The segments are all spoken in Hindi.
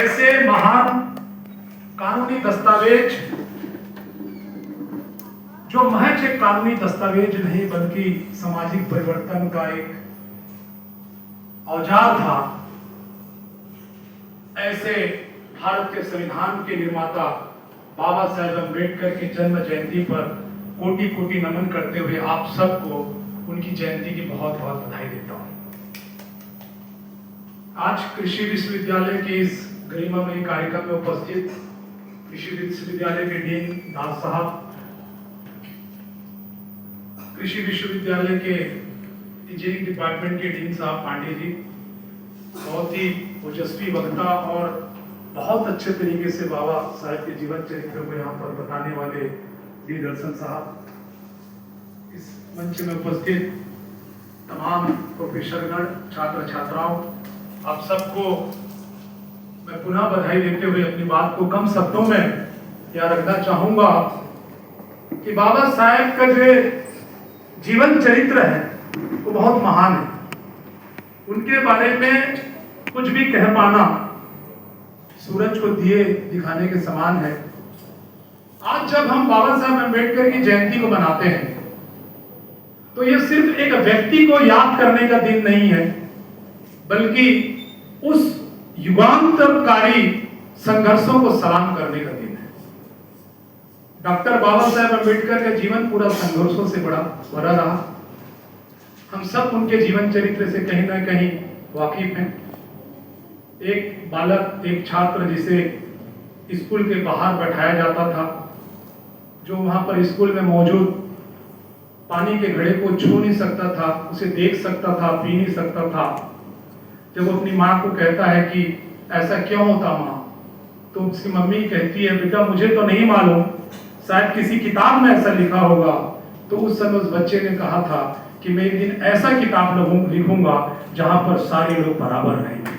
ऐसे महान कानूनी दस्तावेज जो महज एक कानूनी दस्तावेज नहीं बल्कि सामाजिक परिवर्तन का एक औजार था, ऐसे भारत के संविधान के निर्माता बाबा साहेब अम्बेडकर की जन्म जयंती पर कोटि कोटि नमन करते हुए आप सबको उनकी जयंती की बहुत बहुत बधाई देता हूं। आज कृषि विश्वविद्यालय के इस गरिमामयी कार्यक्रम में उपस्थित कृषि विश्वविद्यालय के डीन दास साहब, कृषि विश्वविद्यालय के इंजीनियरिंग डिपार्टमेंट के डीन साहब पांडे जी, बहुत ही ओजस्वी वक्ता और बहुत अच्छे तरीके से बाबा साहेब के जीवन चरित्र को यहाँ पर बताने वाले डी दर्शन साहब, इस मंच में उपस्थित तमाम प्रोफेसरगण, छात्र छात्राओं, आप सबको मैं पुनः बधाई देते हुए अपनी बात को कम शब्दों में यहाँ रखना चाहूंगा कि बाबा साहेब का जो जीवन चरित्र है वो बहुत महान है। उनके बारे में कुछ भी कह पाना सूरज को दिए दिखाने के समान है। आज जब हम बाबा साहेब अम्बेडकर की जयंती को मनाते हैं तो यह सिर्फ एक व्यक्ति को याद करने का दिन नहीं है, बल्कि उस युगांतरकारी संघर्षों को सलाम करने का दिन है। डॉक्टर बाबा साहेब अम्बेडकर का जीवन पूरा संघर्षों से भरा रहा। हम सब उनके जीवन चरित्र से कहीं ना कहीं वाकिफ हैं। एक बालक, एक छात्र जिसे स्कूल के बाहर बैठाया जाता था, जो वहां पर स्कूल में मौजूद पानी के घड़े को छू नहीं सकता था, उसे देख सकता था, पी नहीं सकता था, जब वो अपनी माँ को कहता है कि ऐसा क्यों होता माँ, तो उसकी मम्मी कहती है बेटा मुझे तो नहीं मालूम, शायद किसी किताब में ऐसा लिखा होगा। तो उस समय उस बच्चे ने कहा था कि मैं एक दिन ऐसा किताब लिखूंगा जहां पर सारे लोग बराबर रहेंगे।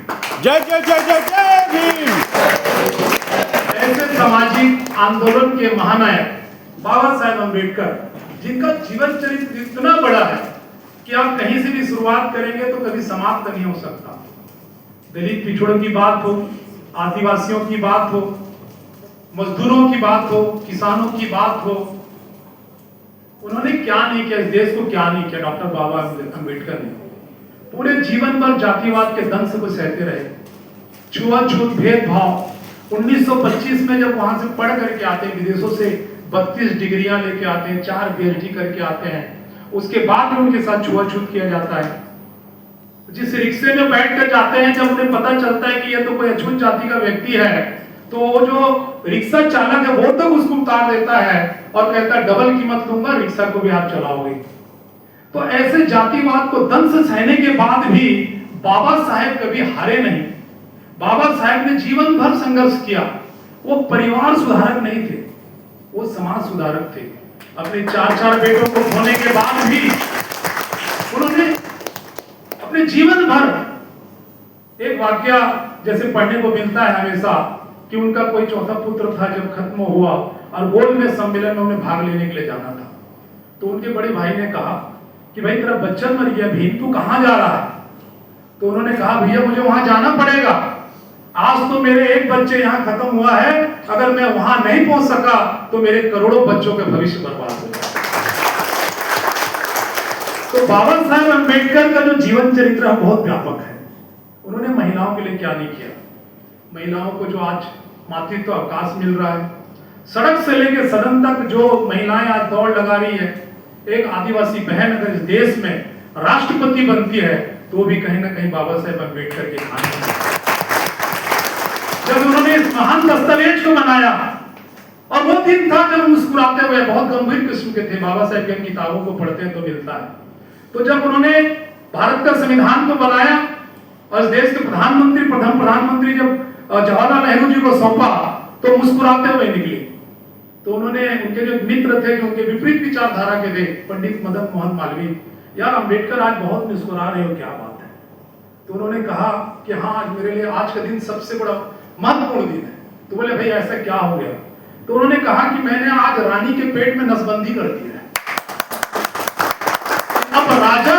जय जय जय जय जय भीम। ऐसे सामाजिक आंदोलन के महानायक बाबा साहेब अम्बेडकर, जिनका जीवन चरित्र इतना बड़ा है कि आप कहीं से भी शुरुआत करेंगे तो कभी समाप्त नहीं हो सकता। दलित पिछड़ों की बात हो, आदिवासियों की बात हो, मजदूरों की बात हो, किसानों की बात हो, उन्होंने क्या नहीं किया, इस देश को क्या नहीं किया। डॉक्टर बाबा अम्बेडकर ने पूरे जीवन भर जातिवाद के दंश को सहते रहे, छुआछूत, भेदभाव। 1925 में जब वहां से पढ़ करके आते हैं, विदेशों से 32 डिग्रियां लेके आते हैं, 4 PhD करके आते हैं, उसके बाद में उनके साथ छुआछूत किया जाता है। जिस रिक्शे में बैठ कर जाते हैं, जब उन्हें पता चलता है कि यह तो कोई अछूत जाति का व्यक्ति है, तो वो जो रिक्शा चालक है वो तक उसको उतार देता है और कहता है डबल कीमत लूंगा, रिक्शा को भी आप चलाओगे। तो ऐसे जातिवाद को दंश सहने के बाद भी बाबा साहेब कभी हारे नहीं। बाबा साहेब ने जीवन भर संघर्ष किया। वो परिवार सुधारक नहीं थे, वो समाज सुधारक थे। अपने 4 बेटों को खोने के बाद भी उन्होंने अपने जीवन भर, एक वाक्य जैसे पढ़ने को मिलता है हमेशा कि उनका कोई चौथा पुत्र था, जब खत्म हुआ और गोल्ड में सम्मेलन में उन्हें भाग लेने के लिए जाना था, तो उनके बड़े भाई ने कहा कि भाई तेरा बच्चा मर गया भीम, तू कहां जा रहा है? तो उन्होंने कहा भैया मुझे वहां जाना पड़ेगा, आज तो मेरे एक बच्चे यहाँ खत्म हुआ है, अगर मैं वहां नहीं पहुंच सका तो मेरे करोड़ों बच्चों का भविष्य बर्बाद हो जाएगा। तो बाबा साहेब अम्बेडकर का जो जीवन चरित्र है बहुत व्यापक है। उन्होंने महिलाओं के लिए क्या नहीं किया। महिलाओं को जो आज मातृत्व अवकाश मिल रहा है, सड़क से लेकर सदन तक जो महिलाएं आज दौड़ लगा रही है, एक आदिवासी बहन अगर इस देश में राष्ट्रपति बनती है तो भी कहीं ना कहीं बाबा साहेब अम्बेडकर के खाने। जब उन्होंने इस महान दस्तावेज को बनाया, और वो दिन था जब मुस्कुराते हुए, बहुत गंभीर किस्म के थे, बाबा साहेब की किताबों को पढ़ते हैं तो मिलता है। तो जब उन्होंने भारत का संविधान को बनाया और इस देश के प्रथम प्रधानमंत्री जब जवाहरलाल नेहरू जी को सौंपा तो मुस्कुराते हुए निकले। तो उन्होंने, उनके जो मित्र थे जो उनके विपरीत विचारधारा के थे, पंडित मदन मोहन मालवीय, यार अम्बेडकर आज बहुत मुस्कुरा रहे हो, क्या बात है? तो उन्होंने कहा कि हाँ आज मेरे लिए आज का दिन सबसे बड़ा महत्वपूर्ण दिन है। तो बोले भाई ऐसा क्या हो गया? तो उन्होंने कहा कि मैंने आज रानी के पेट में नसबंदी कर दी है। अब राजा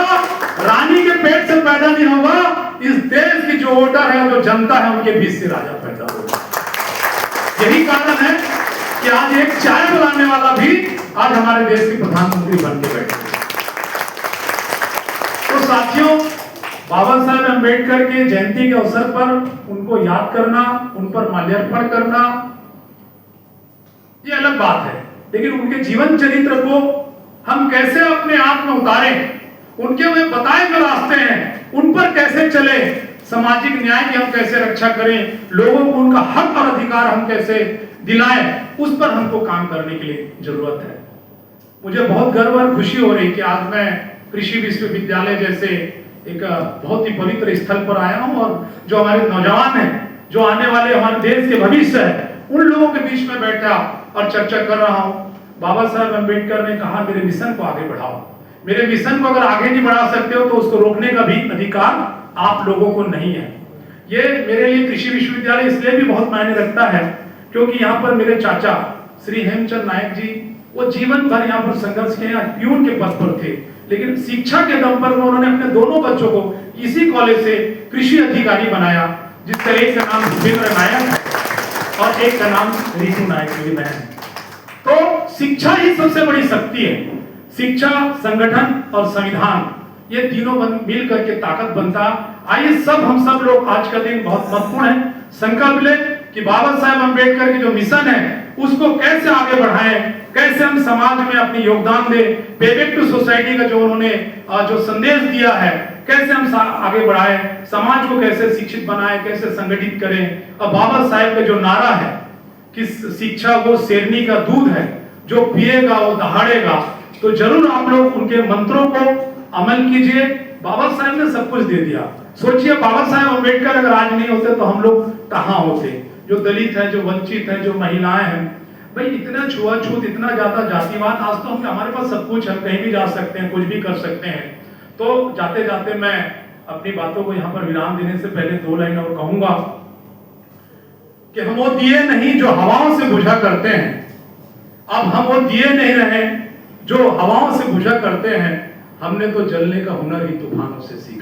रानी के पेट से पैदा नहीं होगा, इस देश की कि जो वोटर है, जो जनता है, उनके बीच से राजा पैदा होगा। यही कारण है कि आज एक चाय बनाने वाला भी आज हमारे देश के प्रधानमंत्री बन के बैठे। तो साथियों, बाबा साहेब अम्बेडकर के जयंती के अवसर पर उनको याद करना, उन पर माल्यार्पण करना, ये अलग बात है, लेकिन उनके जीवन चरित्र को हम कैसे अपने आप में उतारें, उनके वे बताए जो रास्ते हैं उन पर कैसे चले, सामाजिक न्याय की हम कैसे रक्षा करें, लोगों को उनका हक और अधिकार हम कैसे दिलाएं, उस पर हमको काम करने के लिए जरूरत है। मुझे बहुत गर्व और खुशी हो रही कि आज मैं कृषि विश्वविद्यालय जैसे एक बहुत ही पवित्र स्थल पर आया हूं और जो हमारे नौजवान हैं, जो आने वाले हमारे देश के भविष्य है, उन लोगों के बीच में बैठा और चर्चा कर रहा हूं। बाबा साहेब अम्बेडकर ने कहा, मेरे मिशन को आगे बढ़ाओ। मेरे मिशन को अगर आगे नहीं बढ़ा सकते हो तो उसको रोकने का भी अधिकार आप लोगों को नहीं है। ये मेरे लिए कृषि विश्वविद्यालय इसलिए भी बहुत मायने रखता है क्योंकि यहाँ पर मेरे चाचा श्री हेमचंद नायक जी, वो जीवन भर यहाँ पर संघर्ष किए, प्यून के पद पर थे, लेकिन शिक्षा के दम पर उन्होंने अपने दोनों बच्चों को इसी कॉलेज से कृषि अधिकारी बनाया, जिसका एक का नाम भूपेंद्र नायक है और एक का नाम रीतू नायक मेरी बहन। तो शिक्षा ही सबसे बड़ी शक्ति है। शिक्षा, संगठन और संविधान, ये तीनों मिल करके ताकत बनता। आइए हम सब लोग, आज का दिन बहुत महत्वपूर्ण है, संकल्प ले कि बाबा साहेब अम्बेडकर की जो मिशन है उसको कैसे आगे बढ़ाएं, कैसे हम समाज में अपनी योगदान दें, पे बैक टू सोसाइटी का जो उन्होंने जो संदेश दिया है, कैसे हम आगे बढ़ाएं, समाज को कैसे शिक्षित बनाएं, कैसे संगठित करें। और बाबा साहेब का जो नारा है कि शिक्षा वो शेरनी का दूध है, जो पिएगा वो दहाड़ेगा, तो जरूर आप लोग उनके मंत्रों को अमल कीजिए। बाबा साहेब ने सब कुछ दे दिया। सोचिए, बाबा साहेब अम्बेडकर अगर आज नहीं होते तो हम लोग कहां होते? जो दलित है, जो वंचित है, जो महिलाएं हैं, भाई इतना छुआछूत, इतना ज्यादा जातिवाद, आज तो हमारे पास सब कुछ है, कहीं भी जा सकते हैं, कुछ भी कर सकते हैं। तो जाते जाते मैं अपनी बातों को यहाँ पर विराम देने से पहले 2 लाइन और कहूंगा कि हम वो दिए नहीं जो हवाओं से बुझा करते हैं, अब हम वो दिए नहीं रहे जो हवाओं से बुझा करते हैं, हमने तो जलने का हुनर ही तूफानों से सीखा।